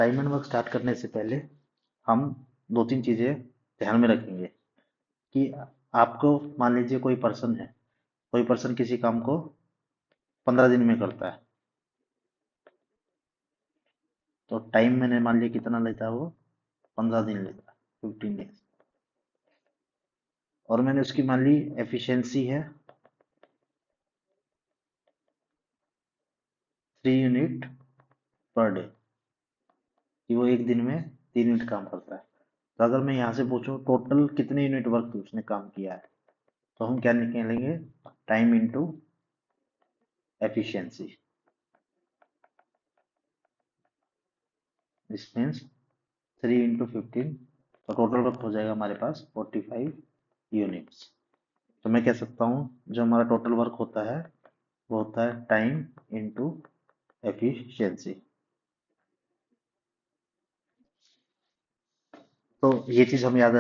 Time and work start करने से पहले हम दो तीन चीज़ें ध्यान में रखेंगे कि आपको मान लीजिए कोई पर्सन किसी काम को 15 दिन में करता है। तो टाइम मैंने मान लिया कितना लेता है वो 15 दिन लेता है 15 डेज। और मैंने उसकी मान ली एफिशिएंसी है 3 यूनिट पर डे कि वो एक दिन में 3 यूनिट काम करता है। तो अगर मैं यहाँ से पूछूं टोटल कितने यूनिट वर्क उसने काम किया है तो हम क्या निकालेंगे time into efficiency. This means 3 × 15 तो टोटल वर्क हो जाएगा हमारे पास 45 यूनिट्स। तो मैं कह सकता हूँ जो हमारा टोटल वर्क होता है वो होता है टाइम इंटू एफिशिएंसी। तो ये चीज़ हम याद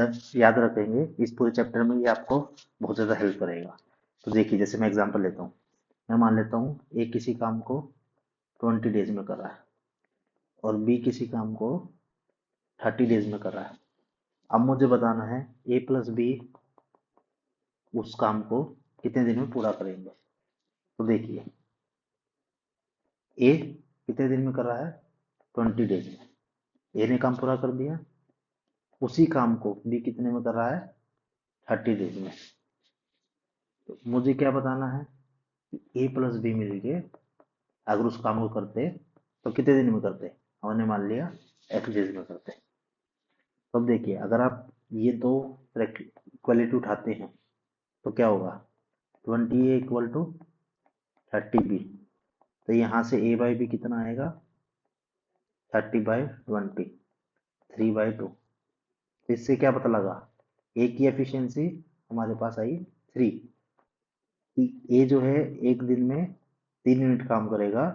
रखेंगे इस पूरे चैप्टर में, ये आपको बहुत ज़्यादा हेल्प करेगा। तो देखिए जैसे मैं एग्जांपल लेता हूँ, मैं मान लेता हूँ ए किसी काम को 20 डेज में कर रहा है और बी किसी काम को 30 डेज में कर रहा है। अब मुझे बताना है ए प्लस बी उस काम को कितने दिन में पूरा करेंगे। तो देखिए ए कितने दिन में कर रहा है 20 डेज में, ए ने काम पूरा कर दिया। उसी काम को बी कितने में कर रहा है 30 डेज में। तो मुझे क्या बताना है ए प्लस बी मिलके अगर उस काम को करते तो कितने दिन में करते, हमने मान लिया x डेज में करते। तो अब देखिए अगर आप ये दो इक्वलिटी उठाते हैं तो क्या होगा 20A इक्वल टू 30B। तो यहाँ से A बाई बी कितना आएगा 30/20 3/2। तो इससे क्या पता लगा ए की एफिशिएंसी हमारे पास आई 3। ए जो है एक दिन में 3 यूनिट काम करेगा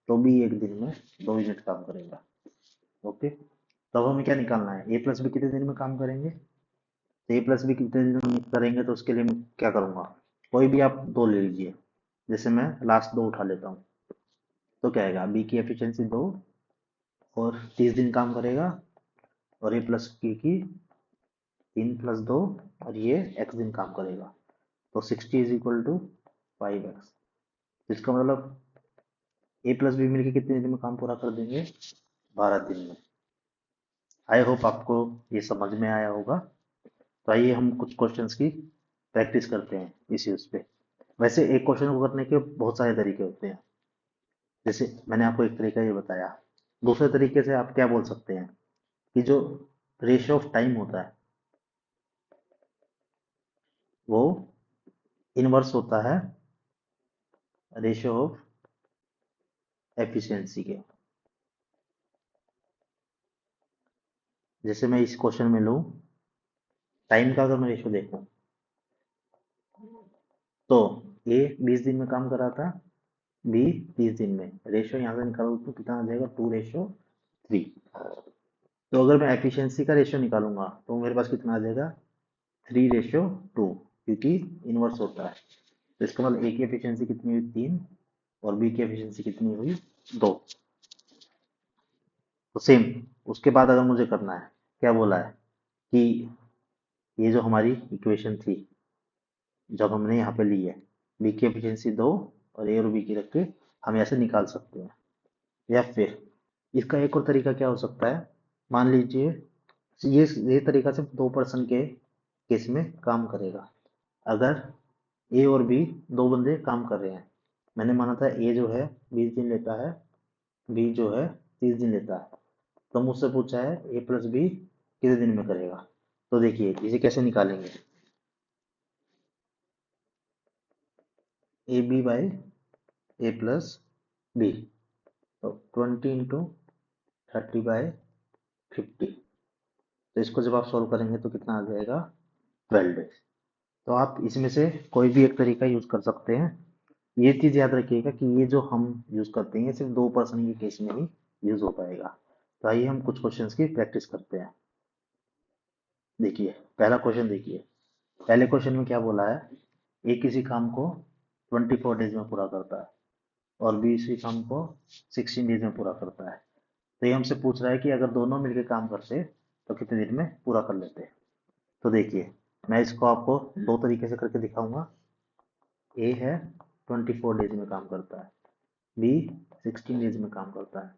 तो भी एक दिन में 2 यूनिट काम करेगा। ओके, तब हमें क्या निकालना है ए प्लस बी कितने दिन में काम करेंगे। तो ए प्लस बी कितने दिन में करेंगे तो उसके लिए मैं क्या करूँगा, कोई भी आप दो ले लीजिए। जैसे मैं लास्ट दो उठा लेता हूँ तो क्या आएगा बी की एफिशिएंसी 2 और 30 दिन काम करेगा और ए प्लस की 3 + 2 और ये x दिन काम करेगा। तो 60 इज इक्वल टू 5x। इसका मतलब ए प्लस बी मिलके कितने दिन में काम पूरा कर देंगे 12 दिन में। आई होप आपको ये समझ में आया होगा। तो आइए हम कुछ क्वेश्चंस की प्रैक्टिस करते हैं इस यूज पे। वैसे एक क्वेश्चन को करने के बहुत सारे तरीके होते हैं, जैसे मैंने आपको एक तरीका ये बताया। दूसरे तरीके से आप क्या बोल सकते हैं कि जो रेशियो ऑफ टाइम होता है वो इनवर्स होता है रेशियो ऑफ एफिशिएंसी के। जैसे मैं इस क्वेश्चन में लूँ टाइम का, अगर मैं रेशियो देखूं तो ए 20 दिन में काम कर रहा था, बी 30 दिन में। रेशियो यहाँ से निकालूं तो कितना आ जाएगा 2:3। तो अगर मैं एफिशिएंसी का रेशियो निकालूंगा तो मेरे पास कितना आ जाएगा 3:2, क्योंकि इनवर्स होता है। तो इसका मतलब ए की एफिशिएंसी कितनी हुई 3 और बी की एफिशिएंसी कितनी हुई 2। तो सेम उसके बाद अगर मुझे करना है, क्या बोला है कि ये जो हमारी इक्वेशन थी जब हमने यहाँ पे ली है बी की एफिशिएंसी 2 और ए और बी की रख के हम ऐसे निकाल सकते हैं। या फिर इसका एक और तरीका क्या हो सकता है, मान लीजिए ये तरीका सिर्फ 2 पर्सन के केस में काम करेगा। अगर ए और बी दो बंदे काम कर रहे हैं, मैंने माना था ए जो है 20 दिन लेता है, बी जो है 30 दिन लेता है। तो मुझसे पूछा है ए प्लस बी कितने दिन में करेगा। तो देखिए इसे कैसे निकालेंगे, A B by A plus B. तो 20 × 30/50। तो इसको जब आप सॉल्व करेंगे तो कितना आ जाएगा 12 डेज। तो आप इसमें से कोई भी एक तरीका यूज कर सकते हैं। ये चीज याद रखिएगा कि ये जो हम यूज करते हैं ये सिर्फ 2 पर्सन के केस में ही यूज हो पाएगा। तो आइए हम कुछ क्वेश्चंस की प्रैक्टिस करते हैं। देखिए पहला क्वेश्चन देखिए, पहले क्वेश्चन में क्या बोला है ए किसी काम को 24 डेज में पूरा करता है और बी इसी काम को 16 डेज में पूरा करता है। तो ये हमसे पूछ रहा है कि अगर दोनों मिलकर काम करते तो कितने दिन में पूरा कर लेते। तो देखिए, मैं इसको आपको दो तरीके से करके दिखाऊंगा। ए है 24 डेज में काम करता है, बी 16 डेज में काम करता है।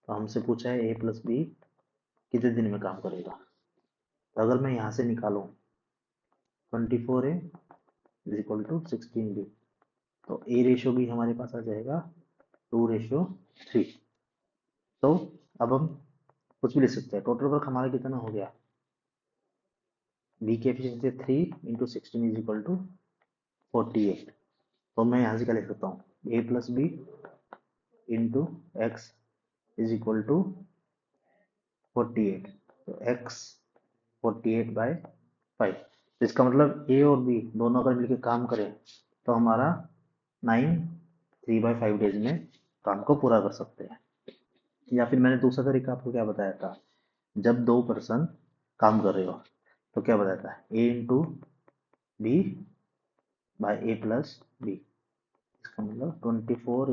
तो हमसे पूछा है ए प्लस बी कितने दिन में काम करेगा। तो अगर मैं यहाँ से निकालूं 24A is equal to 16B, तो ए रेशो भी हमारे पास आ जाएगा 2:3। तो अब हम कुछ भी लिख सकते हैं। टोटल वर्क हमारा कितना हो गया, बी की एफिशिएंसी 3 × 16 इज इक्वल टू 48। तो मैं यहाँ से क्या लिख सकता हूँ, A plus B into X is equal to 48। तो एक्स 48/5। तो इसका मतलब ए और बी दोनों अगर मिलकर काम करें तो हमारा 9 3/5 डेज में काम को पूरा कर सकते हैं। या फिर मैंने दूसरा तरीका आपको क्या बताया था, जब दो पर्सन काम कर रहे हो तो क्या बताया था, A into B by A plus B. इसका मतलब 24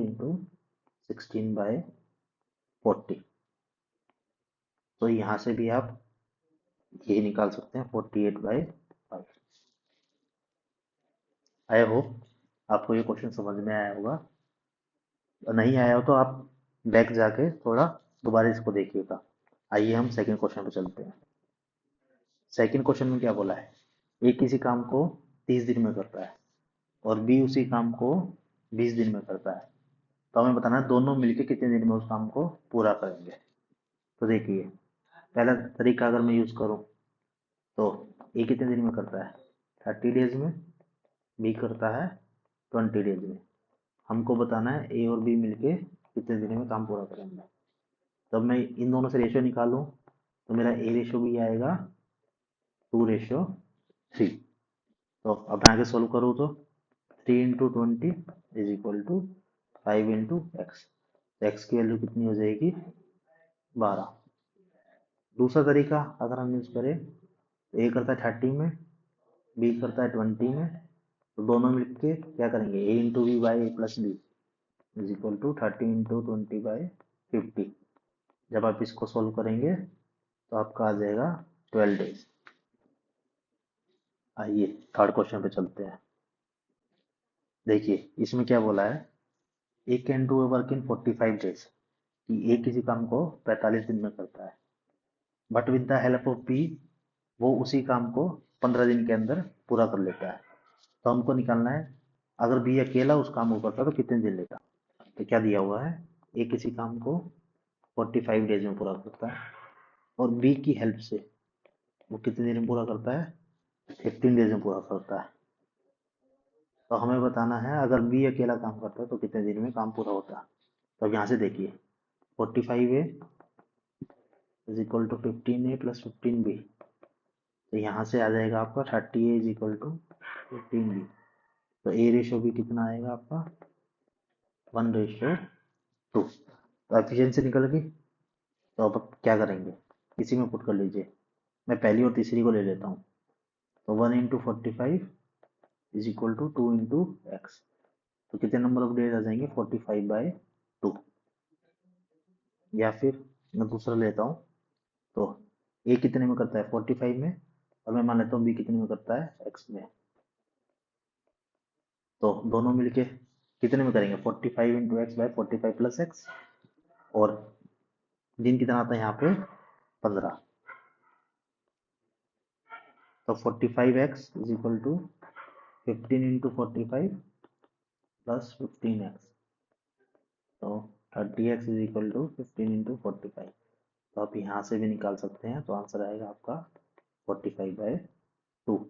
× 16/40। तो यहाँ से भी आप ये निकाल सकते हैं 48/5। आई होप आपको ये क्वेश्चन समझ में आया होगा। नहीं आया हो तो आप बैक जाके थोड़ा दोबारा इसको देखिएगा। आइए हम सेकंड क्वेश्चन पे चलते हैं। सेकंड क्वेश्चन में क्या बोला है, ए किसी काम को 30 दिन में करता है और बी उसी काम को 20 दिन में करता है। तो हमें बताना है दोनों मिलकर कितने दिन में उस काम को पूरा करेंगे। तो देखिए, पहला तरीका अगर मैं यूज करूं तो ए कितने दिन में करता है, 30 डेज में, बी करता है 20 डेज में। हमको बताना है ए और बी मिलके कितने दिन में काम पूरा करेंगे। तब मैं इन दोनों से रेशियो निकालूं तो मेरा ए रेशियो भी आएगा 2:3। तो अब आगे सोल्व करूँ तो 3 × 20 is equal to 5 × x। X की वैल्यू कितनी हो जाएगी, 12। दूसरा तरीका अगर हम यूज करें, ए करता है 30 में, बी करता है 20 में, तो दोनों मिलके क्या करेंगे, A into B by A plus B is equal to 30 × 20/50। जब आप इसको सोल्व करेंगे तो आपका आ जाएगा 12 डेज। आइए थर्ड क्वेश्चन पे चलते हैं। देखिए इसमें क्या बोला है, A can do work in 45 days, कि ए किसी काम को 45 दिन में करता है, but with the help of B वो उसी काम को 15 दिन के अंदर पूरा कर लेता है। तो हमको निकालना है अगर बी अकेला उस काम को करता है तो कितने दिन लेगा। तो क्या दिया हुआ है, ए किसी काम को 45 डेज में पूरा करता है और बी की हेल्प से वो कितने दिन में पूरा करता है, 15 डेज में पूरा करता है। तो हमें बताना है अगर बी अकेला काम करता है तो कितने दिन में काम पूरा होता है। तो अब यहाँ से देखिए 45A is equal to 15A plus 15B। तो यहाँ से आ जाएगा आपका 30A is equal to 15B। तो ए रेशो भी कितना आएगा आपका 1:2। तो एफिशिएंसी निकल गई। तो अब क्या करेंगे, इसी में पुट कर लीजिए। मैं पहली और तीसरी को ले लेता हूँ। तो 1 × 45 इज इक्वल टू 2 × x। तो कितने नंबर ऑफ डेज आ जाएंगे, 45/2। या फिर मैं दूसरा लेता हूँ, तो ए कितने में करता है 45 में, और मैं मान लेता हूँ बी कितने में करता है x में। तो दोनों मिलके कितने में करेंगे, 45 × x/45 प्लस x, और दिन कितना आता है यहाँ पे 15। तो 45x is equal to 15 × 45 plus 15x। तो 30x इज इक्वल टू 15 × 45। तो आप यहाँ से भी निकाल सकते हैं। तो आंसर आएगा आपका 45/2।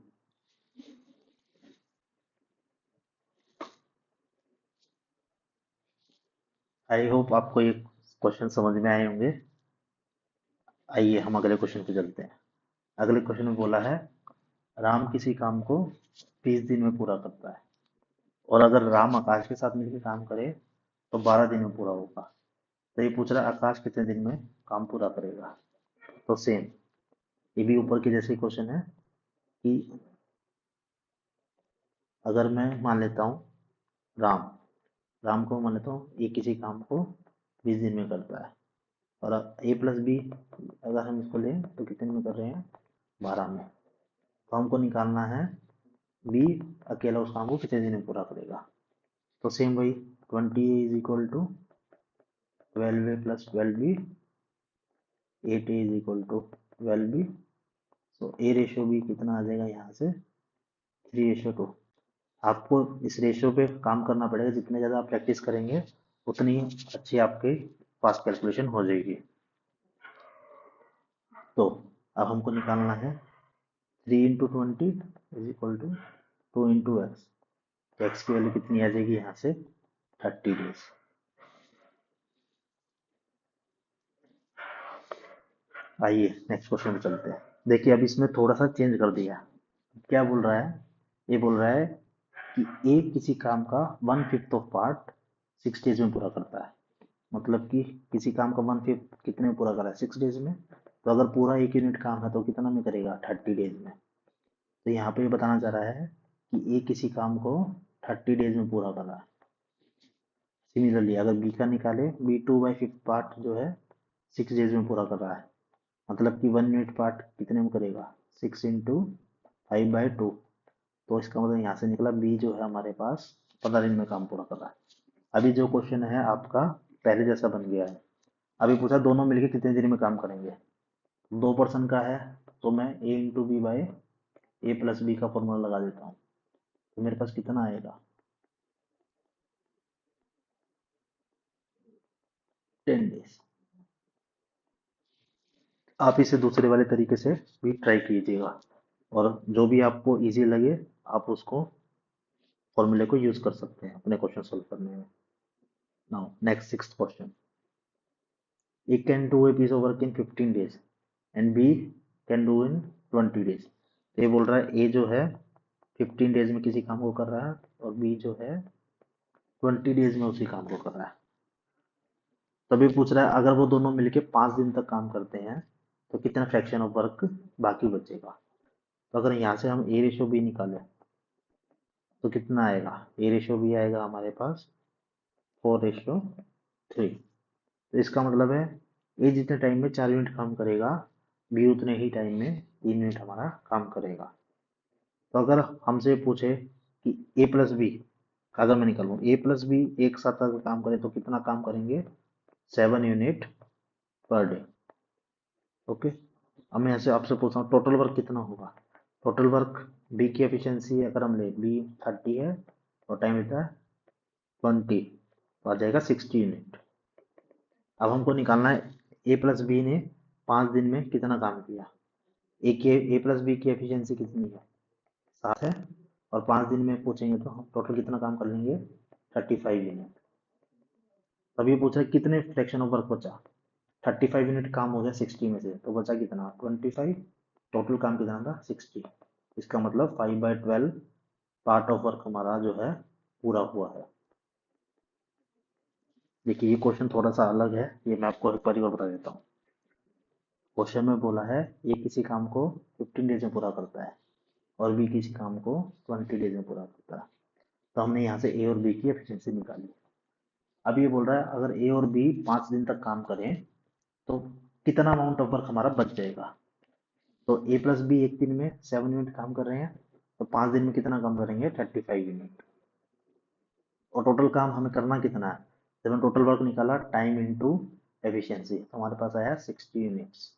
आई होप आपको ये क्वेश्चन समझ में आए होंगे। आइए हम अगले क्वेश्चन पे चलते हैं। अगले क्वेश्चन में बोला है राम किसी काम को 20 दिन में पूरा करता है और अगर राम आकाश के साथ मिलकर काम करे तो 12 दिन में पूरा होगा। तो ये पूछ रहा है आकाश कितने दिन में काम पूरा करेगा। तो सेम ये भी ऊपर के जैसे क्वेश्चन है कि अगर मैं मान लेता हूँ राम राम को मान लेता हूँ ये किसी काम को 20 दिन में करता है और ए प्लस बी अगर हम इसको लें तो कितने में कर रहे हैं, 12 में। तो हमको निकालना है बी अकेला उस काम को कितने दिन में पूरा करेगा। तो सेम वही 20 is equal to 12 A plus 12 B, 8 is equal to 12 B. तो ए रेशो बी कितना आ जाएगा यहाँ से 3:2। आपको इस रेशियो पे काम करना पड़ेगा, जितने ज़्यादा आप प्रैक्टिस करेंगे उतनी अच्छी आपके पास कैलकुलेशन हो जाएगी। तो अब हमको निकालना है 3 × 20 is equal to 2 × x। X की वैल्यू कितनी आ जाएगी यहाँ से 30 डेज। आइए नेक्स्ट क्वेश्चन पे चलते हैं। देखिए अब इसमें थोड़ा सा चेंज कर दिया। क्या बोल रहा है, ये बोल रहा है कि ए किसी काम का 1/5 ऑफ पार्ट 6 डेज में पूरा करता है। मतलब कि किसी काम का 1/5 कितने में पूरा करा है 6 डेज में। तो अगर पूरा 1 यूनिट काम है तो कितना में करेगा 30 डेज में। तो यहाँ पे ये बताना चाह रहा है कि ए किसी काम को 30 डेज में पूरा कर रहा है। सिमिलरली अगर बी का निकाले, बी 2/5 पार्ट जो है 6 डेज में पूरा कर रहा है। मतलब कि 1 यूनिट पार्ट कितने में करेगा 6 × 5/2। तो इसका मतलब यहाँ से निकला बी जो है हमारे पास 15 दिन में काम पूरा कर रहा है। अभी जो क्वेश्चन है आपका पहले जैसा बन गया है। अभी पूछा दोनों मिलके कितने दिन में काम करेंगे। 2% का है तो मैं a × b/a + b का फॉर्मूला लगा देता हूँ। तो मेरे पास कितना आएगा 10 डेज। आप इसे दूसरे वाले तरीके से भी ट्राई कीजिएगा और जो भी आपको इजी लगे आप उसको फॉर्मूले को यूज कर सकते हैं अपने क्वेश्चन सॉल्व करने में। Now next 6th question. A can do a piece of work in 15 days and B can do in 20 days। तो ये बोल रहा है A जो है 15 डेज में किसी काम को कर रहा है और B जो है 20 डेज में उसी काम को कर रहा है। तभी पूछ रहा है अगर वो दोनों मिलके 5 दिन तक काम करते हैं तो कितना फ्रैक्शन ऑफ वर्क बाकी बचेगा। तो अगर यहाँ से हम A/B निकालें तो कितना आएगा, A/B आएगा हमारे पास 4:3। तो इसका मतलब है ए जितने टाइम में 4 यूनिट काम करेगा बी उतने ही टाइम में 3 यूनिट हमारा काम करेगा। तो अगर हमसे पूछे कि ए प्लस बी अगर मैं निकालूँ ए प्लस बी एक साथ अगर काम करें तो कितना काम करेंगे 7 यूनिट पर डे। ओके, अब मैं ऐसे आपसे पूछ रहा हूँ टोटल वर्क कितना होगा। टोटल वर्क बी की एफिशिएंसी अगर हम ले बी 30 है और टाइम लेता है 20 तो आ जाएगा 60 यूनिट। अब हमको निकालना है ए प्लस बी ने 5 दिन में कितना काम किया। ए प्लस बी की एफिशिएंसी कितनी है 7 है और 5 दिन में पूछेंगे तो हम टोटल कितना काम कर लेंगे 35 यूनिट। तब ये पूछा कितने फ्रैक्शन ऑफ वर्क बचा। 35 यूनिट काम हो गया 60 में से तो बचा कितना 25। टोटल काम कितना था 60। इसका मतलब 5/12 पार्ट ऑफ वर्क हमारा जो है पूरा हुआ है। देखिए ये क्वेश्चन थोड़ा सा अलग है, ये मैं आपको एक बार और बता देता हूँ। क्वेश्चन में बोला है ये किसी काम को 15 डेज में पूरा करता है और बी किसी काम को 20 डेज में पूरा करता है। तो हमने यहाँ से ए और बी की एफिशिएंसी निकाली। अब ये बोल रहा है अगर ए और बी 5 दिन तक काम करें तो कितना अमाउंट ऑफ वर्क हमारा बच जाएगा। तो ए प्लस बी एक दिन में 7 यूनिट काम कर रहे हैं तो 5 दिन में कितना काम करेंगे 35 यूनिट। और टोटल काम हमें करना कितना है, जब हमने टोटल वर्क निकाला टाइम इंटू एफिशिएंसी तो हमारे पास आया 60 यूनिट्स।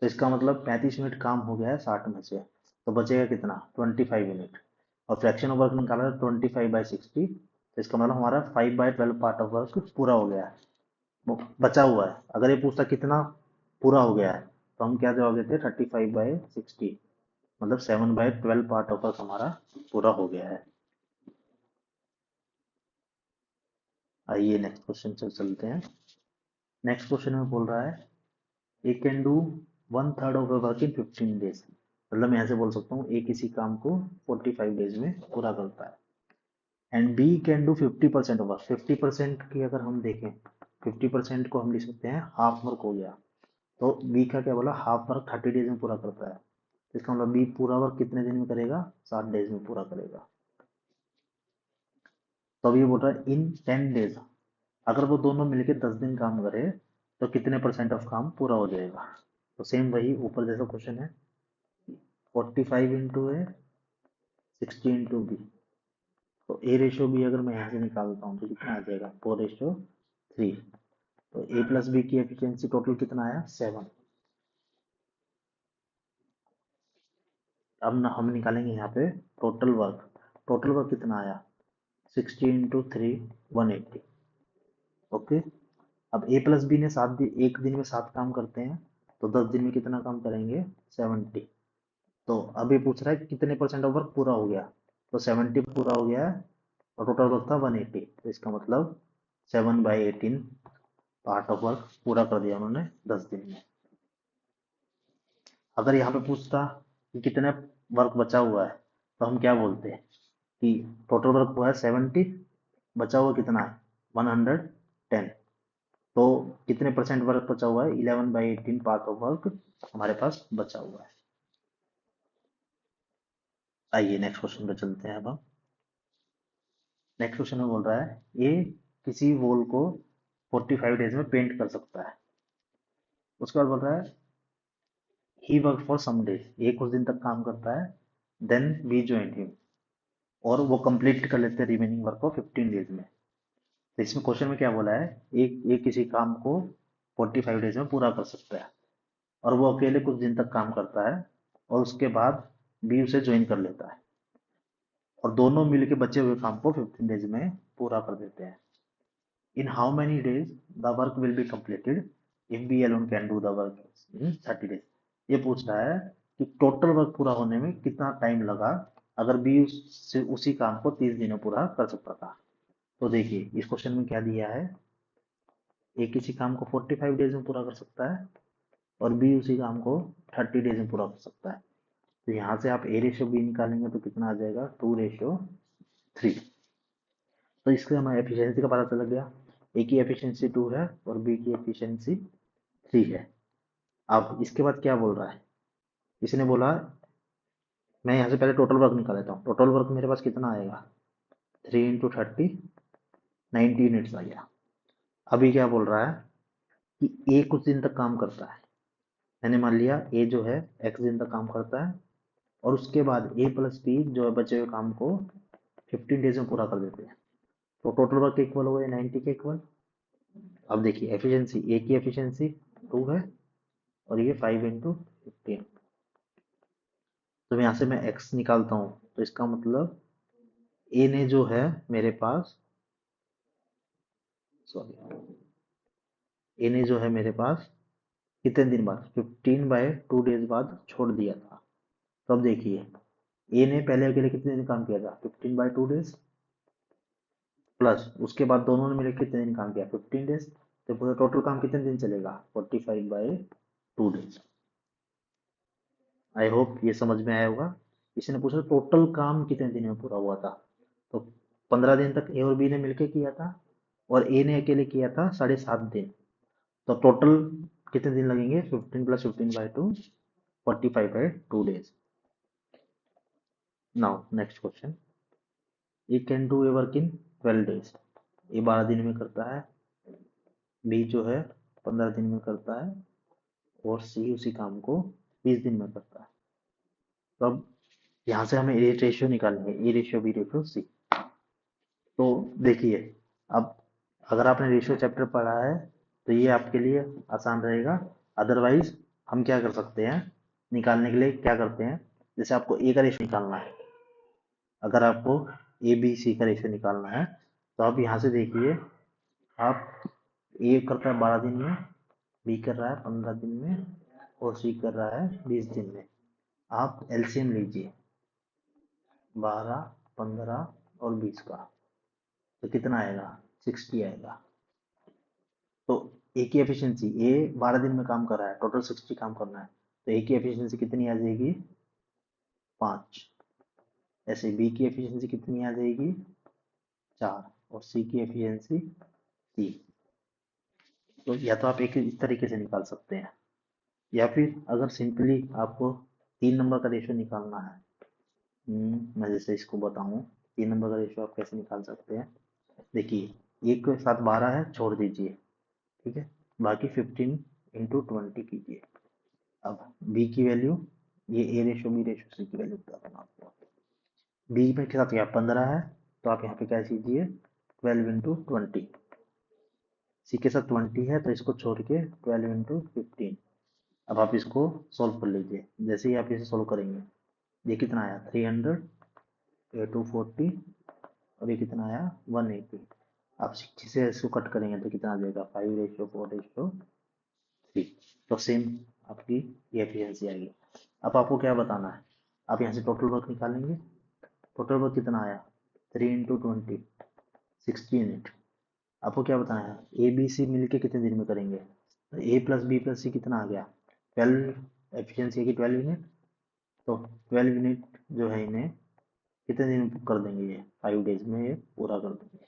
तो इसका मतलब 35 यूनिट काम हो गया है 60 में से, तो बचेगा कितना 25 यूनिट। और फ्रैक्शन ऑफ वर्क निकाला 25/60 तो इसका मतलब हमारा 5/12 पार्ट ऑफ वर्क पूरा हो गया है, वो बचा हुआ है। अगर ये पूछता कितना पूरा हो गया है तो हम क्या जवाब देते 35/60, मतलब 7/12 पार्ट ऑफ वर्क हमारा पूरा हो गया है। आइए नेक्स्ट क्वेश्चन से चलते हैं। नेक्स्ट क्वेश्चन में बोल रहा है A can do 1/3 of the work in 15 days. मतलब मैं ऐसे बोल सकता हूँ ए किसी काम को 45 डेज में पूरा करता है। And B can do 50% of work. 50% की अगर हम देखें 50% को हम लिख सकते हैं हाफ वर्क हो गया। तो बी का क्या बोला हाफ वर्क 30 डेज में पूरा करता है। इसका मतलब बी पूरा वर्क कितने दिन में करेगा 60 डेज में पूरा करेगा। तो अब ये बोल रहा है इन 10 डेज अगर वो दोनों मिलकर 10 दिन काम करे तो कितने परसेंट ऑफ काम पूरा हो जाएगा। तो सेम वही ऊपर जैसा क्वेश्चन है, 45 इंटू ए, 60 इंटू बी। तो ए रेशो बी अगर मैं यहाँ से निकालता हूँ तो कितना आ जाएगा, 4:3। तो ए प्लस बी की एफिशिएंसी टोटल कितना आया, 7। अब ना हम निकालेंगे यहाँ पे टोटल वर्क। टोटल वर्क कितना आया, 60 इंटू 3, 180। ओके। अब ए प्लस बी ने एक दिन में 7 काम करते हैं, तो 10 दिन में कितना काम करेंगे, 70। तो अब ये पूछ रहा है कि कितने परसेंट ऑफ वर्क पूरा हो गया, तो 70 पूरा हो गया है, और टोटल वर्क था 180। तो इसका मतलब 7/18 पार्ट ऑफ वर्क पूरा कर दिया उन्होंने 10 दिन में। अगर यहाँ पे पूछता कि कितने वर्क बचा हुआ है, तो हम क्या बोलते हैं कि टोटल वर्क हुआ है 70, बचा हुआ कितना है, 110। तो कितने परसेंट वर्क बचा हुआ है, 11/18 पार्ट ऑफ वर्क हमारे पास बचा हुआ है। आइए नेक्स्ट क्वेश्चन पे चलते हैं। अब हम नेक्स्ट क्वेश्चन में बोल रहा है ए किसी वॉल को 45 डेज में पेंट कर सकता है। उसके बाद बोल रहा है ही वर्क फॉर सम डेज, ये कुछ दिन तक काम करता है, देन वी ज्वाइन हिम, और वो कंप्लीट कर लेते हैं रिमेनिंग वर्क को 15 डेज में। तो इसमें क्वेश्चन में क्या बोला है, एक किसी काम को 45 डेज में पूरा कर सकता है, और वो अकेले कुछ दिन तक काम करता है, और उसके बाद बी उसे ज्वाइन कर लेता है, और दोनों मिलके बचे हुए काम को 15 डेज में पूरा कर देते हैं। In how many days the work will be completed if B alone can do the work in 30 days. ये पूछ रहा है कि टोटल वर्क पूरा होने में कितना टाइम लगा अगर बी उसी काम को 30 दिन में पूरा कर सकता था। तो देखिए इस क्वेश्चन में क्या दिया है, ए किसी काम को 45 डेज में पूरा कर सकता है, और बी उसी काम को 30 डेज में पूरा कर सकता है। तो यहाँ से आप ए रेशियो बी निकालेंगे तो कितना आ जाएगा, 2:3। तो इससे हमें एफिशिएंसी का पता चल गया, ए की एफिशिएंसी 2 है और बी की एफिशिएंसी 3 है। अब इसके बाद क्या बोल रहा है, इसने बोला मैं यहाँ से पहले टोटल वर्क निकाल लेता हूँ। टोटल वर्क मेरे पास कितना आएगा, 3 × 30, 90 यूनिट्स आ गया। अभी क्या बोल रहा है कि ए कुछ दिन तक काम करता है, मैंने मान लिया ए जो है एक्स दिन तक काम करता है, और उसके बाद ए प्लस बी जो है बचे हुए काम को 15 डेज में पूरा कर देते हैं। तो टोटल वर्क इक्वल हो गया 90 के इक्वल। अब देखिए एफिशिएंसी, ए की एफिशिएंसी 2 है, और ये 5 × 15। तो यहाँ से मैं x निकालता हूँ, तो इसका मतलब a ने जो है मेरे पास, सॉरी, a ने जो है मेरे पास कितने दिन बाद, 15/2 डेज बाद छोड़ दिया था। तो अब देखिए a ने पहले अकेले कितने दिन काम किया था, 15/2 डेज, प्लस उसके बाद दोनों ने मिलकर कितने दिन काम किया, 15 डेज। तो पूरा टोटल काम कितने दिन चलेगा, 45/2 डेज। आई होप ये समझ में आया होगा। इसने पूछा टोटल काम कितने दिन में पूरा हुआ था, तो 15 दिन तक ए और बी ने मिलकर किया था, और ए ने अकेले किया था 7.5 दिन। तो टोटल कितने दिन लगेंगे, 15 + 15/2, 45/2 days. Now next question, A can do a work in 12 days. A 12 दिन में करता है, बी जो है 15 दिन में करता है, और सी उसी काम को 20 दिन में करता है। तो अब यहाँ से हमें ए रेशियो निकालनी है, A ratio B ratio C. तो देखिए अब अगर आपने रेशियो चैप्टर पढ़ा है तो ये आपके लिए आसान रहेगा। अदरवाइज हम क्या कर सकते हैं, निकालने के लिए क्या करते हैं, जैसे आपको ए का रेशियो निकालना है, अगर आपको ए बी सी का रेशियो निकालना है, तो आप यहाँ से देखिए, आप ए करता है 12 दिन में, बी कर रहा है 15 दिन में, और सी कर रहा है 20 दिन में। आप एलसीएम लीजिए 12, 15 और 20 का, तो कितना आएगा, 60 आएगा। तो ए की एफिशिएंसी, ए 12 दिन में काम कर रहा है, टोटल 60 काम करना है, तो ए की एफिशिएंसी कितनी आ जाएगी, 5। ऐसे बी की एफिशिएंसी कितनी आ जाएगी, 4, और सी की एफिशिएंसी 3। तो या तो आप एक इस तरीके से निकाल सकते हैं, या फिर अगर सिंपली आपको 3 नंबर का रेशियो निकालना है, मैं जैसे इसको बताऊं, 3 नंबर का रेशियो आप कैसे निकाल सकते हैं। देखिए एक के साथ 12 है, छोड़ दीजिए, ठीक है, बाकी 15 × 20 कीजिए। अब बी की वैल्यू, ये ए रेशो बी रेशो सी की वैल्यू बताता हूँ आपको। बी में के साथ क्या 15 है, तो आप यहाँ पे क्या कीजिए 12 × 20। सी के साथ 20 है तो इसको छोड़ के 12 × 15। अब आप इसको सॉल्व कर लीजिए। जैसे ही आप इसे सॉल्व करेंगे, ये कितना आया 300, ए 240, और ये कितना आया 180। आप 60 से इसको कट करेंगे तो कितना आ जाएगा 5:4:3। तो सेम आपकी ये एफिशिएंसी आएगी। अब आपको क्या बताना है, आप यहाँ से टोटल वर्क निकालेंगे। टोटल वर्क कितना आया 3 × 20, 60 यूनिट। आपको क्या बताना है, ए बी सी मिलके कितने दिन में करेंगे। तो ए प्लस बी प्लस सी कितना आ गया 12, एफिशिएंसी की 12 यूनिट। तो 12 यूनिट जो है इन्हें कितने दिन में कर देंगे, ये 5 डेज में ये पूरा कर देंगे।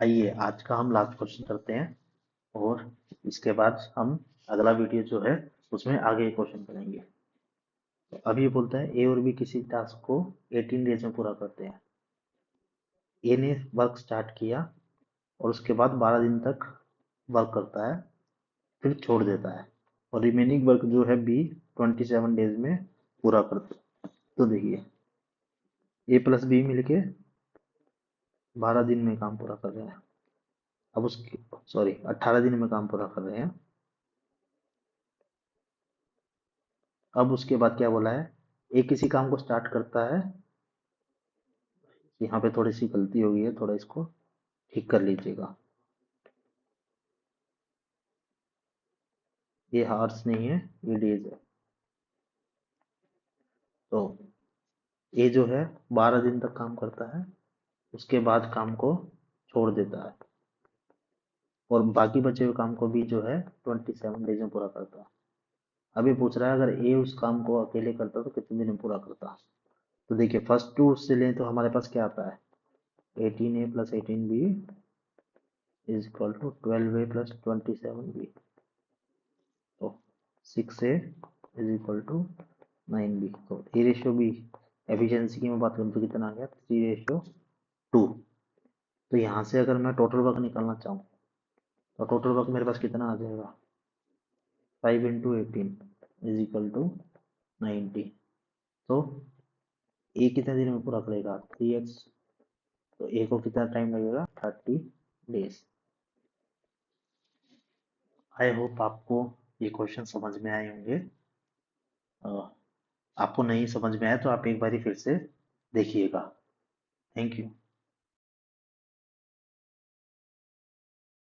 आइए आज का हम लास्ट क्वेश्चन करते हैं, और इसके बाद हम अगला वीडियो जो है उसमें आगे क्वेश्चन करेंगे। तो अब ये बोलता है ए और बी किसी टास्क को 18 डेज में पूरा करते हैं। ए ने वर्क स्टार्ट किया और उसके बाद 12 दिन तक वर्क करता है, फिर छोड़ देता है, और रिमेनिंग वर्क जो है बी 27 डेज में पूरा करता है। तो देखिए ए प्लस बी मिलके 12 दिन में काम पूरा कर रहे हैं। अब उसके, सॉरी 18 दिन में काम पूरा कर रहे हैं। अब उसके बाद क्या बोला है, एक किसी काम को स्टार्ट करता है। यहाँ पे थोड़ी सी गलती हो गई है, थोड़ा इसको ठीक कर लीजिएगा। ये हार्स नहीं है, ये डेज है। तो ये जो है 12 दिन तक काम करता है, उसके बाद काम को छोड़ देता है, और बाकी बचे हुए काम को भी जो है 27 डेज में पूरा करता है। अभी पूछ रहा है अगर ए उस काम को अकेले करता तो कितने दिन में पूरा करता। तो देखिए फर्स्ट टू उससे लें तो हमारे पास क्या आता है 18A + 18B = 12A + 27B। तो 6A = 9B। तो ए रेशो बी एफिशिएंसी की मैं बात करूँ तो कितना आ गया 3:2। तो यहाँ से अगर मैं टोटल वर्क निकालना चाहूँ तो टोटल वर्क मेरे पास कितना आ जाएगा 5 × 18 = 90। तो ए कितने दिन में पूरा करेगा 3x। तो ए को कितना टाइम लगेगा 30 डेज। आई होप आपको ये क्वेश्चन समझ में आए होंगे। आपको नहीं समझ में आया तो आप एक बार फिर से देखिएगा। Thank you.